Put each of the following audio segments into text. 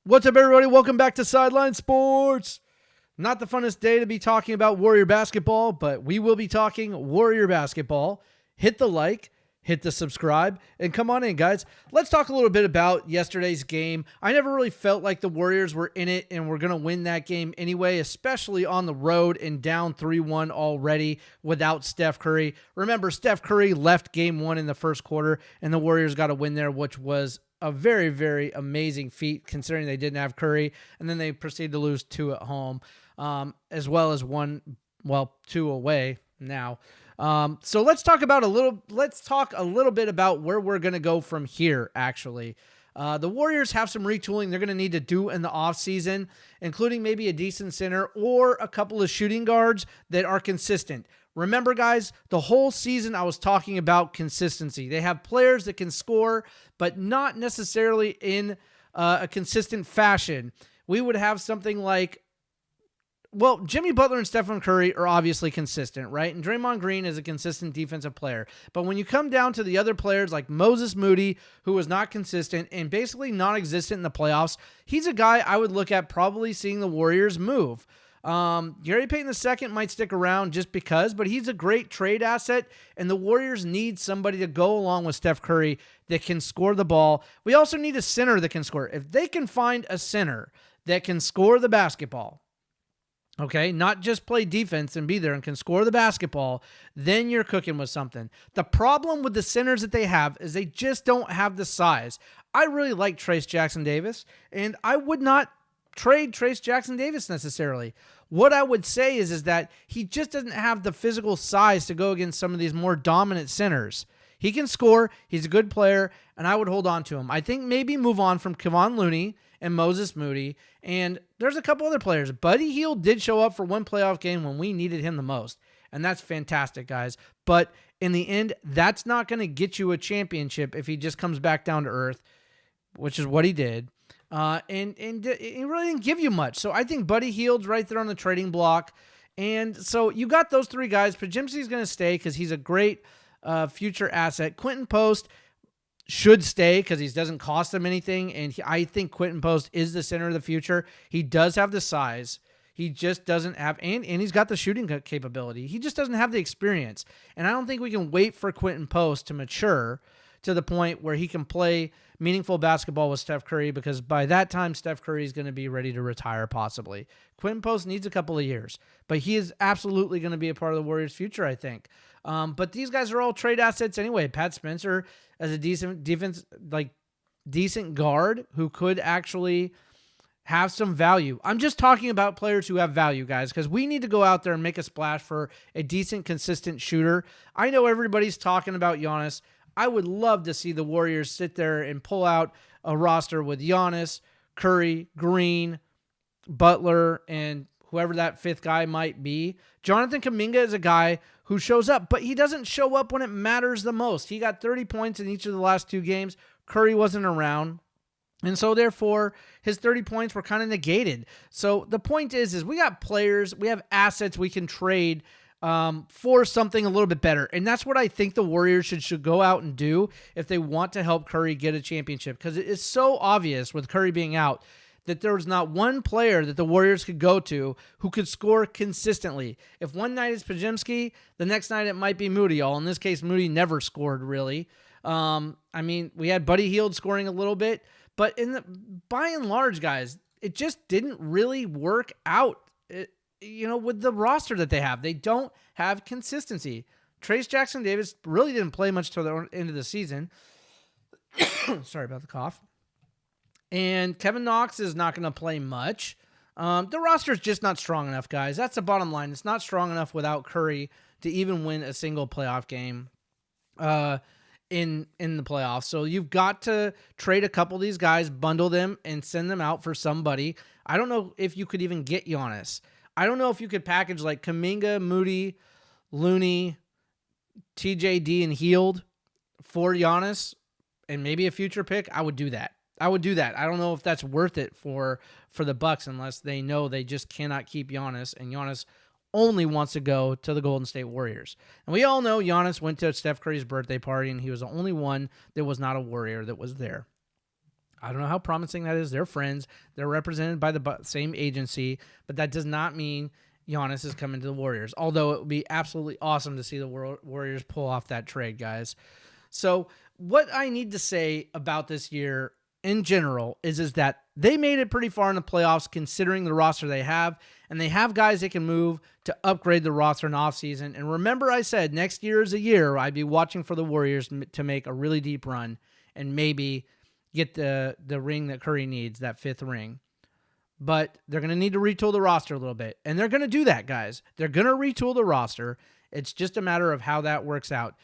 What's up, everybody? Welcome back to Sideline Sports. Not the funnest day to be talking about Warrior basketball, but we will be talking Warrior basketball. Hit the like, hit the subscribe, and come on in, guys. Let's talk a little bit about yesterday's game. I never really felt like the Warriors were in it and were going to win that game anyway, especially on the road and down 3-1 already without Steph Curry. Remember, Steph Curry left game one in the first quarter, and the Warriors got a win there, which was a very, very amazing feat considering they didn't have Curry, and then they proceeded to lose 2 at home, as well as 2 away now. So let's talk a little bit about where we're going to go from here, actually. The Warriors have some retooling they're going to need to do in the offseason, including maybe a decent center or a couple of shooting guards that are consistent. Remember, guys, the whole season I was talking about consistency. They have players that can score, but not necessarily in a consistent fashion. We would have something like, well, Jimmy Butler and Steph Curry are obviously consistent, right? And Draymond Green is a consistent defensive player. But when you come down to the other players like Moses Moody, who was not consistent and basically non-existent in the playoffs, he's a guy I would look at probably seeing the Warriors move. Gary Payton II might stick around just because, but he's a great trade asset, and the Warriors need somebody to go along with Steph Curry that can score the ball. We also need a center that can score. If they can find a center that can score the basketball, okay, not just play defense and be there and can score the basketball, then you're cooking with something. The problem with the centers that they have is they just don't have the size. I really like Trace Jackson-Davis, and I would not trade Trace Jackson-Davis necessarily. What I would say is that he just doesn't have the physical size to go against some of these more dominant centers. He can score, he's a good player, and I would hold on to him. I think maybe move on from Kevon Looney and Moses Moody, and there's a couple other players. Buddy Hield did show up for one playoff game when we needed him the most, and that's fantastic, guys. But in the end, that's not going to get you a championship if he just comes back down to earth, which is what he did. And it really didn't give you much. So I think Buddy Hield's right there on the trading block. And so you got those 3 guys. Podziemski's going to stay because he's a great future asset. Quentin Post should stay because he doesn't cost them anything. And I think Quentin Post is the center of the future. He does have the size. He just doesn't have, and he's got the shooting capability. He just doesn't have the experience. And I don't think we can wait for Quentin Post to mature to the point where he can play meaningful basketball with Steph Curry, because by that time, Steph Curry is going to be ready to retire possibly. Quentin Post needs a couple of years, but he is absolutely going to be a part of the Warriors' future, I think. But these guys are all trade assets anyway. Pat Spencer as a decent guard who could actually have some value. I'm just talking about players who have value, guys, because we need to go out there and make a splash for a decent, consistent shooter. I know everybody's talking about Giannis. I would love to see the Warriors sit there and pull out a roster with Giannis, Curry, Green, Butler, and whoever that 5th guy might be. Jonathan Kuminga is a guy who shows up, but he doesn't show up when it matters the most. He got 30 points in each of the last 2 games. Curry wasn't around. And so, therefore, his 30 points were kind of negated. So the point is we got players, we have assets we can trade for something a little bit better. And that's what I think the Warriors should go out and do if they want to help Curry get a championship. Because it is so obvious with Curry being out that there was not one player that the Warriors could go to who could score consistently. If one night it's Podziemski, the next night it might be Moody. In this case, Moody never scored really. We had Buddy Hield scoring a little bit, but by and large, guys, it just didn't really work out. With the roster that they have. They don't have consistency. Trace Jackson-Davis really didn't play much till the end of the season. Sorry about the cough. And Kevin Knox is not going to play much. The roster is just not strong enough, guys. That's the bottom line. It's not strong enough without Curry to even win a single playoff game in the playoffs. So you've got to trade a couple of these guys, bundle them, and send them out for somebody. I don't know if you could even get Giannis. I don't know if you could package like Kuminga, Moody, Looney, TJD, and Hield for Giannis and maybe a future pick. I would do that. I don't know if that's worth it for the Bucks unless they know they just cannot keep Giannis, and Giannis only wants to go to the Golden State Warriors. And we all know Giannis went to Steph Curry's birthday party, and he was the only one that was not a Warrior that was there. I don't know how promising that is. They're friends. They're represented by the same agency, but that does not mean Giannis is coming to the Warriors, although it would be absolutely awesome to see the Warriors pull off that trade, guys. So what I need to say about this year in general is that they made it pretty far in the playoffs considering the roster they have, and they have guys they can move to upgrade the roster in offseason. And remember I said next year is a year I'd be watching for the Warriors to make a really deep run and maybe get the ring that Curry needs, that 5th ring. But they're going to need to retool the roster a little bit. And they're going to do that, guys. They're going to retool the roster. It's just a matter of how that works out.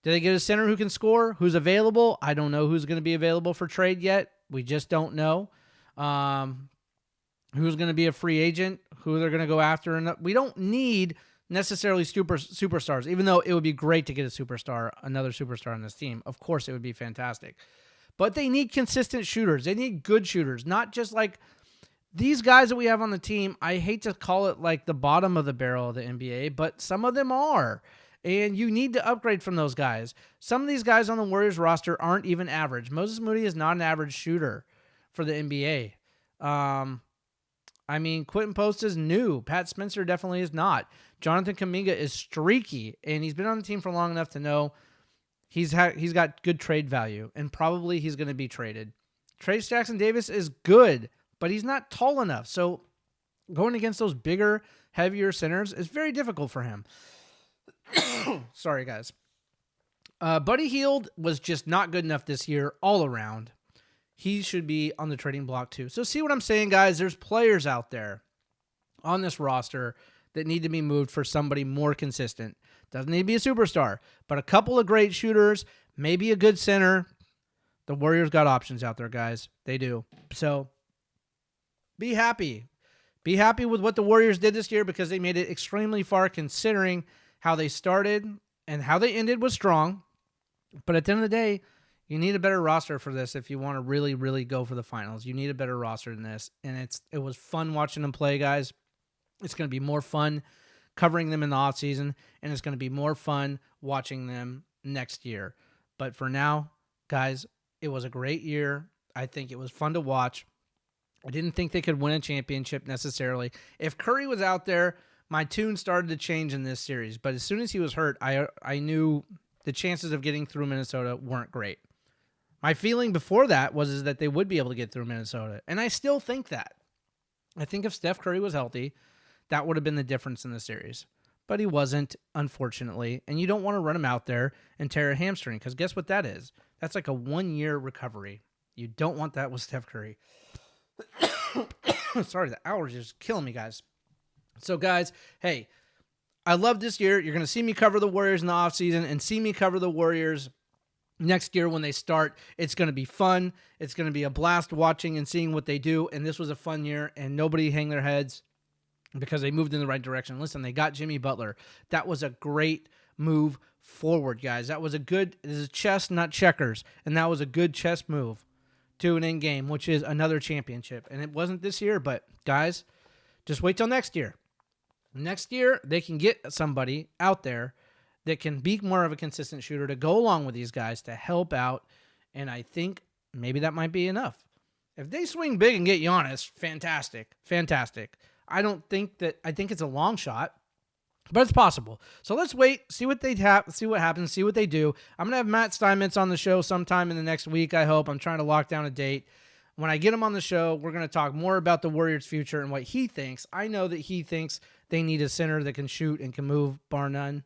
Do they get a center who can score? Who's available? I don't know who's going to be available for trade yet. We just don't know. Who's going to be a free agent? Who they're going to go after? And we don't need necessarily superstars, even though it would be great to get another superstar on this team. Of course, it would be fantastic. But they need consistent shooters. They need good shooters, not just like these guys that we have on the team. I hate to call it like the bottom of the barrel of the NBA, but some of them are. And you need to upgrade from those guys. Some of these guys on the Warriors roster aren't even average. Moses Moody is not an average shooter for the NBA. Quentin Post is new. Pat Spencer definitely is not. Jonathan Kuminga is streaky, and he's been on the team for long enough to know he's got good trade value, and probably he's going to be traded. Trayce Jackson-Davis is good, but he's not tall enough. So going against those bigger, heavier centers is very difficult for him. Sorry, guys. Buddy Hield was just not good enough this year all around. He should be on the trading block too. So see what I'm saying, guys? There's players out there on this roster that need to be moved for somebody more consistent. Doesn't need to be a superstar, but a couple of great shooters, maybe a good center. The Warriors got options out there, guys. They do. So be happy. Be happy with what the Warriors did this year because they made it extremely far considering how they started and how they ended was strong. But at the end of the day, you need a better roster for this if you want to really, really go for the finals. You need a better roster than this. And it was fun watching them play, guys. It's going to be more fun covering them in the offseason, and it's going to be more fun watching them next year. But for now, guys, it was a great year. I think it was fun to watch. I didn't think they could win a championship necessarily. If Curry was out there, my tune started to change in this series. But as soon as he was hurt, I knew the chances of getting through Minnesota weren't great. My feeling before that was that they would be able to get through Minnesota, and I still think that. I think if Steph Curry was healthy, that would have been the difference in the series. But he wasn't, unfortunately, and you don't want to run him out there and tear a hamstring, because guess what that is? That's like a 1-year recovery. You don't want that with Steph Curry. Sorry, the allergies is killing me, guys. So, guys, hey, I love this year. You're going to see me cover the Warriors in the offseason and see me cover the Warriors next year when they start. It's going to be fun. It's going to be a blast watching and seeing what they do, and this was a fun year, and nobody hang their heads because they moved in the right direction. Listen, they got Jimmy Butler. That was a great move forward, guys. This is chess, not checkers, and that was a good chess move to an end game, which is another championship. And it wasn't this year, but guys, just wait till next year. Next year, they can get somebody out there that can be more of a consistent shooter to go along with these guys to help out, and I think maybe that might be enough. If they swing big and get Giannis, fantastic. I think it's a long shot, but it's possible. So let's wait, see what happens, see what they do. I'm going to have Matt Steinmetz on the show sometime in the next week, I hope. I'm trying to lock down a date. When I get him on the show, we're going to talk more about the Warriors' future and what he thinks. I know that he thinks they need a center that can shoot and can move, bar none.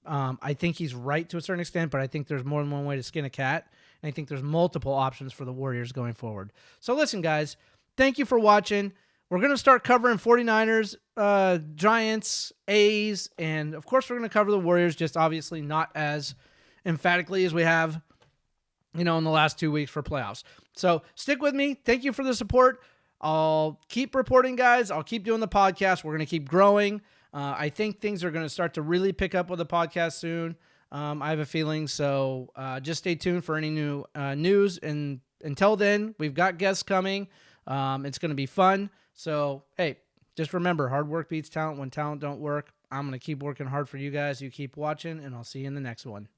I think he's right to a certain extent, but I think there's more than one way to skin a cat, and I think there's multiple options for the Warriors going forward. So listen, guys, thank you for watching. We're going to start covering 49ers, Giants, A's, and of course we're going to cover the Warriors, just obviously not as emphatically as we have, in the last 2 weeks for playoffs. So stick with me. Thank you for the support. I'll keep reporting, guys. I'll keep doing the podcast. We're going to keep growing. I think things are going to start to really pick up with the podcast soon. I have a feeling. So just stay tuned for any new news. And until then, we've got guests coming. It's going to be fun. So, hey, just remember, hard work beats talent when talent don't work. I'm going to keep working hard for you guys. You keep watching, and I'll see you in the next one.